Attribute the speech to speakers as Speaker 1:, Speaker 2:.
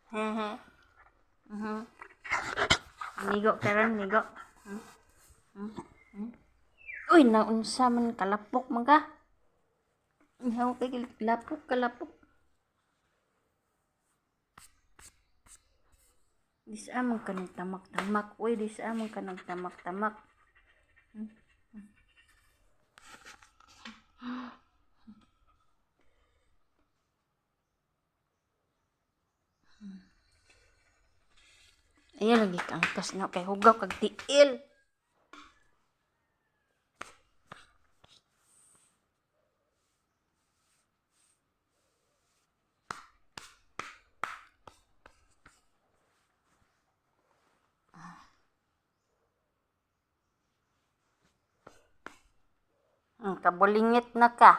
Speaker 1: Hehe. Nigo karon nigo. Uy, naunsa man kalapok man ka? Ihaw kay lapok kalapok. Di sa man ka nagtamak-tamak. Uy, di sa man ka nagtamak-tamak. Ayan lagi kang kas na kay hugaw kag tiil. Kabulingit na ka.